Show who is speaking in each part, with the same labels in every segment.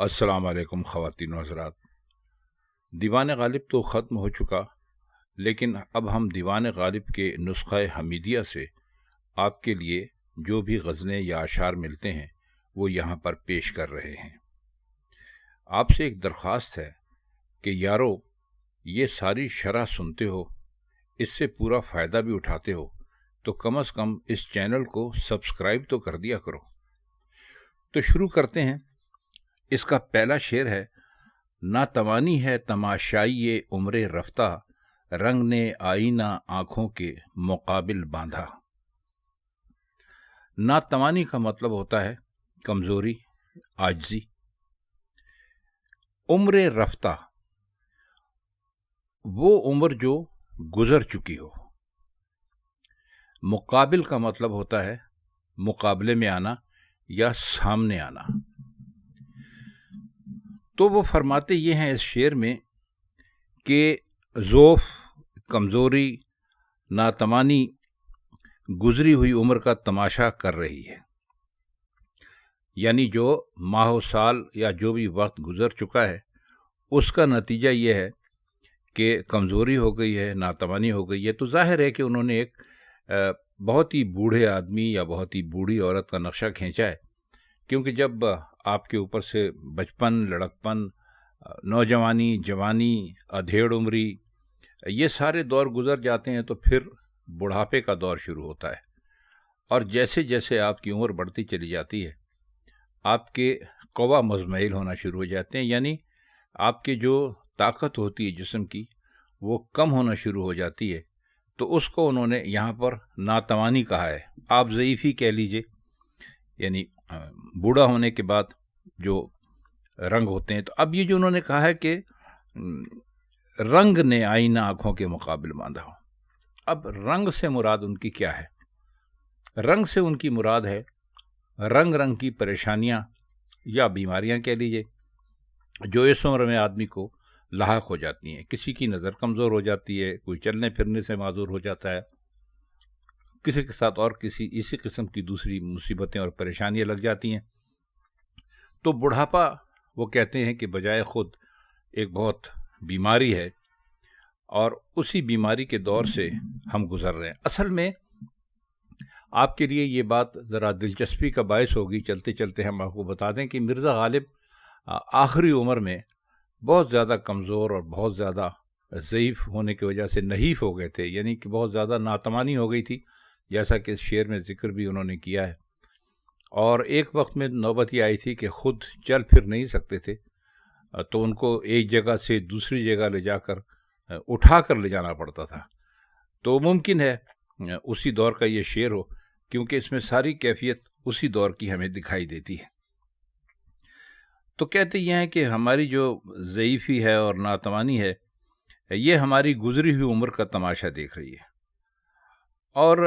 Speaker 1: السلام علیکم خواتین و حضرات۔ دیوان غالب تو ختم ہو چکا، لیکن اب ہم دیوان غالب کے نسخہ حمیدیہ سے آپ کے لیے جو بھی غزلیں یا اشعار ملتے ہیں وہ یہاں پر پیش کر رہے ہیں۔ آپ سے ایک درخواست ہے کہ یارو یہ ساری شرح سنتے ہو، اس سے پورا فائدہ بھی اٹھاتے ہو، تو کم از کم اس چینل کو سبسکرائب تو کر دیا کرو۔ تو شروع کرتے ہیں۔ اس کا پہلا شعر ہے: ناتوانی ہے تماشائی عمر رفتہ، رنگ نے آئینہ آنکھوں کے مقابل باندھا۔ ناتوانی کا مطلب ہوتا ہے کمزوری، عاجزی۔ عمر رفتہ، وہ عمر جو گزر چکی ہو۔ مقابل کا مطلب ہوتا ہے مقابلے میں آنا یا سامنے آنا۔ تو وہ فرماتے یہ ہیں اس شعر میں کہ ضعف، کمزوری، ناتوانی گزری ہوئی عمر کا تماشا کر رہی ہے، یعنی جو ماہ و سال یا جو بھی وقت گزر چکا ہے اس کا نتیجہ یہ ہے کہ کمزوری ہو گئی ہے، ناتوانی ہو گئی ہے۔ تو ظاہر ہے کہ انہوں نے ایک بہت ہی بوڑھے آدمی یا بہت ہی بوڑھی عورت کا نقشہ کھینچا ہے، کیونکہ جب آپ کے اوپر سے بچپن، لڑکپن، نوجوانی، جوانی، ادھیڑ عمری، یہ سارے دور گزر جاتے ہیں تو پھر بڑھاپے کا دور شروع ہوتا ہے، اور جیسے جیسے آپ کی عمر بڑھتی چلی جاتی ہے آپ کے قوا مزمحل ہونا شروع ہو جاتے ہیں، یعنی آپ کے جو طاقت ہوتی ہے جسم کی وہ کم ہونا شروع ہو جاتی ہے۔ تو اس کو انہوں نے یہاں پر ناتوانی کہا ہے، آپ ضعیفی کہہ لیجئے، یعنی بوڑھا ہونے کے بعد جو رنگ ہوتے ہیں۔ تو اب یہ جو انہوں نے کہا ہے کہ رنگ نے آئینہ آنکھوں کے مقابل باندھا ہو، اب رنگ سے مراد ان کی کیا ہے؟ رنگ سے ان کی مراد ہے رنگ رنگ کی پریشانیاں یا بیماریاں کہہ لیجئے جو اس عمر میں آدمی کو لاحق ہو جاتی ہیں۔ کسی کی نظر کمزور ہو جاتی ہے، کوئی چلنے پھرنے سے معذور ہو جاتا ہے، کسی کے ساتھ اور کسی اسی قسم کی دوسری مصیبتیں اور پریشانیاں لگ جاتی ہیں۔ تو بڑھاپا وہ کہتے ہیں کہ بجائے خود ایک بہت بیماری ہے، اور اسی بیماری کے دور سے ہم گزر رہے ہیں۔ اصل میں آپ کے لیے یہ بات ذرا دلچسپی کا باعث ہوگی، چلتے چلتے ہم آپ کو بتا دیں کہ مرزا غالب آخری عمر میں بہت زیادہ کمزور اور بہت زیادہ ضعیف ہونے کی وجہ سے نحیف ہو گئے تھے، یعنی کہ بہت زیادہ ناتوانی ہو گئی تھی، جیسا کہ اس شعر میں ذکر بھی انہوں نے کیا ہے۔ اور ایک وقت میں نوبت یہ آئی تھی کہ خود چل پھر نہیں سکتے تھے، تو ان کو ایک جگہ سے دوسری جگہ لے جا کر اٹھا کر لے جانا پڑتا تھا۔ تو ممکن ہے اسی دور کا یہ شعر ہو، کیونکہ اس میں ساری کیفیت اسی دور کی ہمیں دکھائی دیتی ہے۔ تو کہتے یہ ہیں کہ ہماری جو ضعیفی ہے اور ناتوانی ہے یہ ہماری گزری ہوئی عمر کا تماشا دیکھ رہی ہے، اور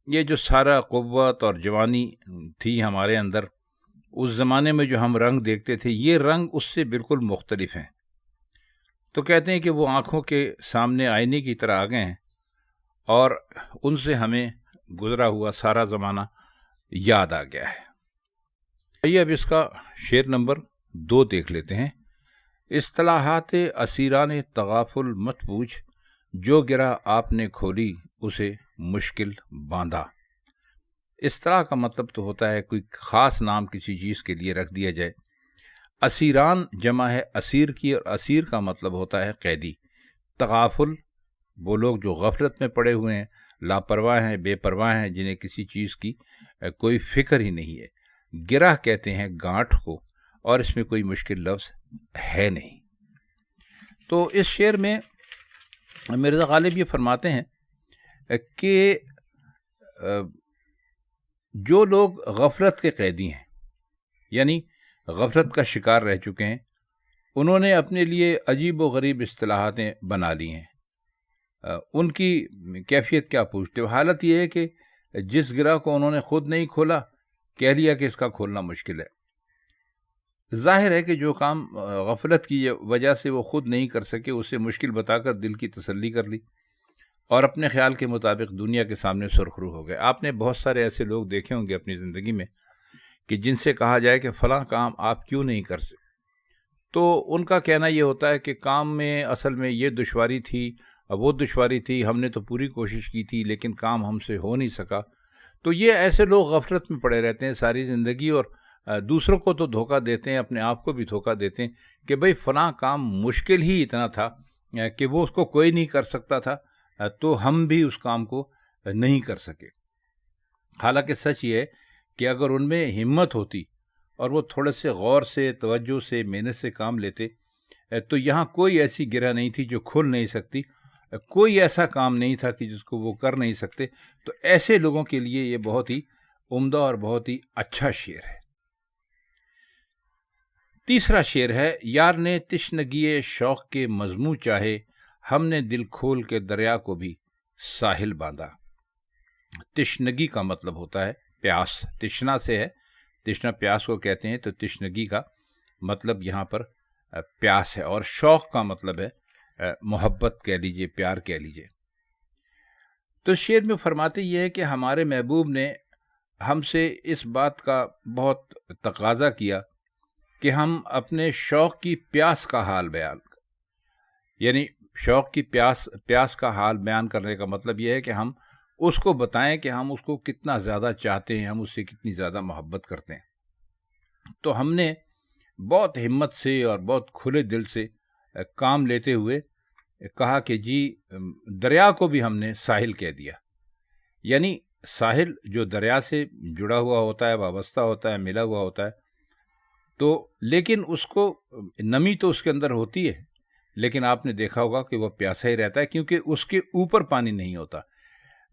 Speaker 1: یہ جو سارا قوت اور جوانی تھی ہمارے اندر، اس زمانے میں جو ہم رنگ دیکھتے تھے یہ رنگ اس سے بالکل مختلف ہیں۔ تو کہتے ہیں کہ وہ آنکھوں کے سامنے آئینے کی طرح آ گئے ہیں، اور ان سے ہمیں گزرا ہوا سارا زمانہ یاد آ گیا ہے۔ آئیے اب اس کا شعر نمبر 2 دیکھ لیتے ہیں۔ اصطلاحات اسیران تغافل مت پوچھ، جو گرہ آپ نے کھولی اسے مشکل باندھا۔ اصطلاح کا مطلب تو ہوتا ہے کوئی خاص نام کسی چیز کے لیے رکھ دیا جائے۔ اسیران جمع ہے اسیر کی، اور اسیر کا مطلب ہوتا ہے قیدی۔ تغافل وہ لوگ جو غفلت میں پڑے ہوئے ہیں، لاپرواہ ہیں، بے پرواہ ہیں، جنہیں کسی چیز کی کوئی فکر ہی نہیں ہے۔ گرہ کہتے ہیں گانٹھ کو، اور اس میں کوئی مشکل لفظ ہے نہیں۔ تو اس شعر میں مرزا غالب یہ فرماتے ہیں کہ جو لوگ غفلت کے قیدی ہیں، یعنی غفلت کا شکار رہ چکے ہیں، انہوں نے اپنے لیے عجیب و غریب اصطلاحاتیں بنا لی ہیں۔ ان کی کیفیت کیا پوچھتے ہو؟ حالت یہ ہے کہ جس گرہ کو انہوں نے خود نہیں کھولا، کہہ لیا کہ اس کا کھولنا مشکل ہے۔ ظاہر ہے کہ جو کام غفلت کی وجہ سے وہ خود نہیں کر سکے، اسے مشکل بتا کر دل کی تسلی کر لی، اور اپنے خیال کے مطابق دنیا کے سامنے سرخرو ہو گئے۔ آپ نے بہت سارے ایسے لوگ دیکھے ہوں گے اپنی زندگی میں کہ جن سے کہا جائے کہ فلاں کام آپ کیوں نہیں کر سکتے، تو ان کا کہنا یہ ہوتا ہے کہ کام میں اصل میں یہ دشواری تھی، وہ دشواری تھی، ہم نے تو پوری کوشش کی تھی لیکن کام ہم سے ہو نہیں سکا. تو یہ ایسے لوگ غفلت میں پڑے رہتے ہیں ساری زندگی، اور دوسروں کو تو دھوکہ دیتے ہیں، اپنے آپ کو بھی دھوکہ دیتے ہیں کہ بھئی فلاں کام مشکل ہی اتنا تھا کہ وہ اس کو کوئی نہیں کر سکتا تھا، تو ہم بھی اس کام کو نہیں کر سکے. حالانکہ سچ یہ ہے کہ اگر ان میں ہمت ہوتی اور وہ تھوڑے سے غور سے، توجہ سے، محنت سے کام لیتے تو یہاں کوئی ایسی گرہ نہیں تھی جو کھل نہیں سکتی، کوئی ایسا کام نہیں تھا کہ جس کو وہ کر نہیں سکتے. تو ایسے لوگوں کے لیے یہ بہت ہی عمدہ اور بہت ہی اچھا شعر ہے. تیسرا شعر ہے: یار نے تشنگی شوق کے مضموں چاہے، ہم نے دل کھول کے دریا کو بھی ساحل باندھا. تشنگی کا مطلب ہوتا ہے پیاس. تشنا سے ہے، تشنا پیاس کو کہتے ہیں، تو تشنگی کا مطلب یہاں پر پیاس ہے، اور شوق کا مطلب ہے محبت کہہ لیجئے، پیار کہہ لیجئے. تو شعر میں فرماتے یہ ہے کہ ہمارے محبوب نے ہم سے اس بات کا بہت تقاضا کیا کہ ہم اپنے شوق کی پیاس کا حال بیان، یعنی شوق کی پیاس کا حال بیان کرنے کا مطلب یہ ہے کہ ہم اس کو بتائیں کہ ہم اس کو کتنا زیادہ چاہتے ہیں، ہم اس سے کتنی زیادہ محبت کرتے ہیں. تو ہم نے بہت ہمت سے اور بہت کھلے دل سے کام لیتے ہوئے کہا کہ جی دریا کو بھی ہم نے ساحل کہہ دیا. یعنی ساحل جو دریا سے جڑا ہوا ہوتا ہے، وابستہ ہوتا ہے، ملا ہوا ہوتا ہے، تو لیکن اس کو نمی تو اس کے اندر ہوتی ہے، لیکن آپ نے دیکھا ہوگا کہ وہ پیاسا ہی رہتا ہے، کیونکہ اس کے اوپر پانی نہیں ہوتا.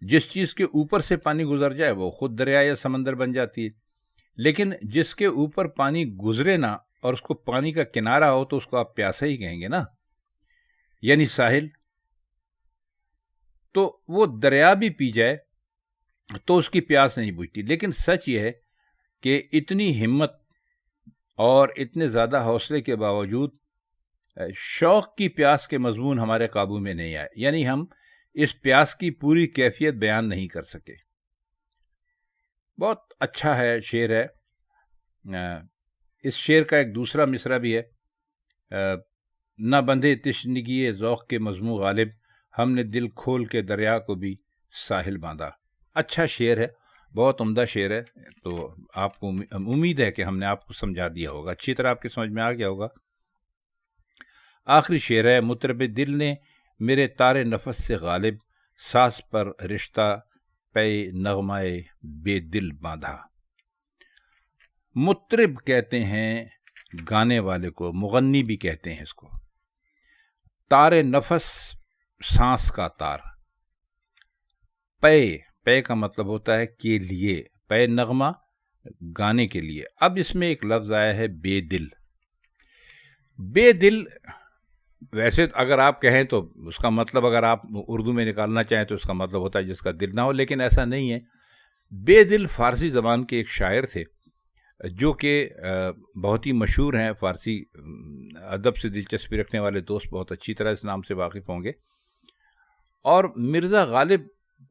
Speaker 1: جس چیز کے اوپر سے پانی گزر جائے وہ خود دریا یا سمندر بن جاتی ہے، لیکن جس کے اوپر پانی گزرے نہ اور اس کو پانی کا کنارہ ہو تو اس کو آپ پیاسا ہی کہیں گے نا، یعنی ساحل. تو وہ دریا بھی پی جائے تو اس کی پیاس نہیں بجھتی. لیکن سچ یہ ہے کہ اتنی ہمت اور اتنے زیادہ حوصلے کے باوجود شوق کی پیاس کے مضمون ہمارے قابو میں نہیں آئے، یعنی ہم اس پیاس کی پوری کیفیت بیان نہیں کر سکے. بہت اچھا ہے شعر ہے. اس شعر کا ایک دوسرا مصرع بھی ہے: نہ بندھے تشنگی ذوق کے مضموں غالب، ہم نے دل کھول کے دریا کو بھی ساحل باندھا. اچھا شعر ہے، بہت عمدہ شعر ہے. تو آپ کو امید ہے کہ ہم نے آپ کو سمجھا دیا ہوگا، اچھی طرح آپ کے سمجھ میں آ گیا ہوگا. آخری شعر ہے: مطرب دل نے میرے تارے نفس سے غالب، ساز پر رشتہ پے نغمائے بے دل باندھا. مطرب کہتے ہیں گانے والے کو، مغنی بھی کہتے ہیں اس کو. تار نفس سانس کا تار، پے کا مطلب ہوتا ہے کے لیے، پے نغمہ گانے کے لیے. اب اس میں ایک لفظ آیا ہے بے دل. بے دل ویسے اگر آپ کہیں تو اس کا مطلب اگر آپ اردو میں نکالنا چاہیں تو اس کا مطلب ہوتا ہے جس کا دل نہ ہو، لیکن ایسا نہیں ہے. بے دل فارسی زبان کے ایک شاعر تھے جو کہ بہت ہی مشہور ہیں. فارسی ادب سے دلچسپی رکھنے والے دوست بہت اچھی طرح اس نام سے واقف ہوں گے. اور مرزا غالب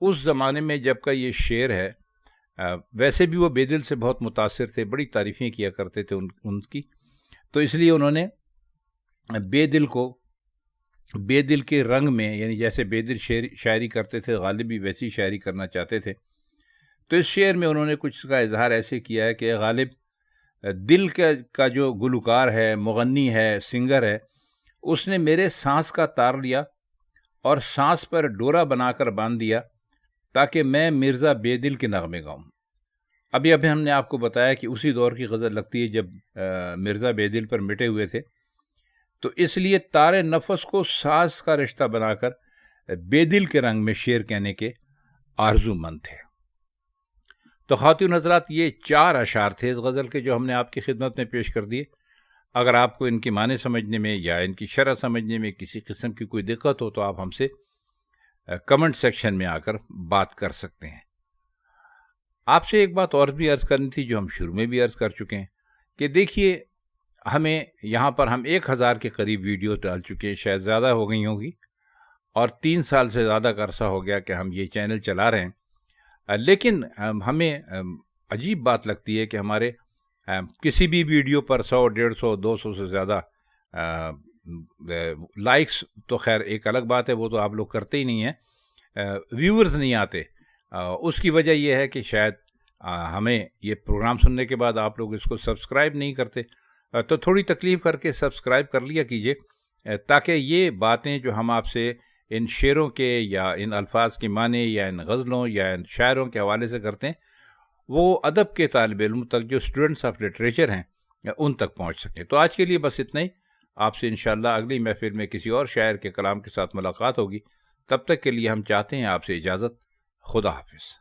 Speaker 1: اس زمانے میں جب کا یہ شعر ہے، ویسے بھی وہ بے دل سے بہت متاثر تھے، بڑی تعریفیں کیا کرتے تھے ان کی. تو اس لیے انہوں نے بے دل کو بے دل کے رنگ میں، یعنی جیسے بے دل شاعری کرتے تھے، غالب بھی ویسی شاعری کرنا چاہتے تھے. تو اس شعر میں انہوں نے کچھ کا اظہار ایسے کیا ہے کہ غالب دل کا جو گلوکار ہے، مغنی ہے، سنگر ہے، اس نے میرے سانس کا تار لیا اور سانس پر ڈورا بنا کر باندھ دیا تاکہ میں مرزا بے دل کے نغمے گاؤں. ابھی ہم نے آپ کو بتایا کہ اسی دور کی غزل لگتی ہے جب مرزا بے دل پر مٹے ہوئے تھے. تو اس لیے تار نفس کو ساز کا رشتہ بنا کر بے دل کے رنگ میں شعر کہنے کے آرزو مند تھے. تو خواتین حضرات، یہ 4 اشعار تھے اس غزل کے جو ہم نے آپ کی خدمت میں پیش کر دیے. اگر آپ کو ان کی معنی سمجھنے میں یا ان کی شرح سمجھنے میں کسی قسم کی کوئی دقت ہو تو آپ ہم سے کمنٹ سیکشن میں آ کر بات کر سکتے ہیں. آپ سے ایک بات اور بھی عرض کرنی تھی جو ہم شروع میں بھی عرض کر چکے ہیں کہ دیکھیے، ہمیں یہاں پر ہم 1000 کے قریب ویڈیوز ڈال چکے ہیں، شاید زیادہ ہو گئی ہوں گی، اور 3 سال سے زیادہ کا عرصہ ہو گیا کہ ہم یہ چینل چلا رہے ہیں. لیکن ہمیں عجیب بات لگتی ہے کہ ہمارے کسی بھی ویڈیو پر 100، 150، 200 سے زیادہ لائکس تو خیر ایک الگ بات ہے، وہ تو آپ لوگ کرتے ہی نہیں ہیں، ویورز نہیں آتے، اس کی وجہ یہ ہے کہ شاید ہمیں یہ پروگرام سننے کے بعد آپ لوگ اس کو سبسکرائب نہیں کرتے، تو تھوڑی تکلیف کر کے سبسکرائب کر لیا کیجیے، تاکہ یہ باتیں جو ہم آپ سے ان شعروں کے یا ان الفاظ کے معنی یا ان غزلوں یا ان شاعروں کے حوالے سے کرتے ہیں، وہ ادب کے طالب علم تک، جو اسٹوڈنٹس آف لٹریچر ہیں، ان تک پہنچ سکیں۔ تو آج کے لیے بس اتنا ہی، آپ سے انشاءاللہ اگلی محفل میں کسی اور شاعر کے کلام کے ساتھ ملاقات ہوگی، تب تک کے لیے ہم چاہتے ہیں آپ سے اجازت، خدا حافظ۔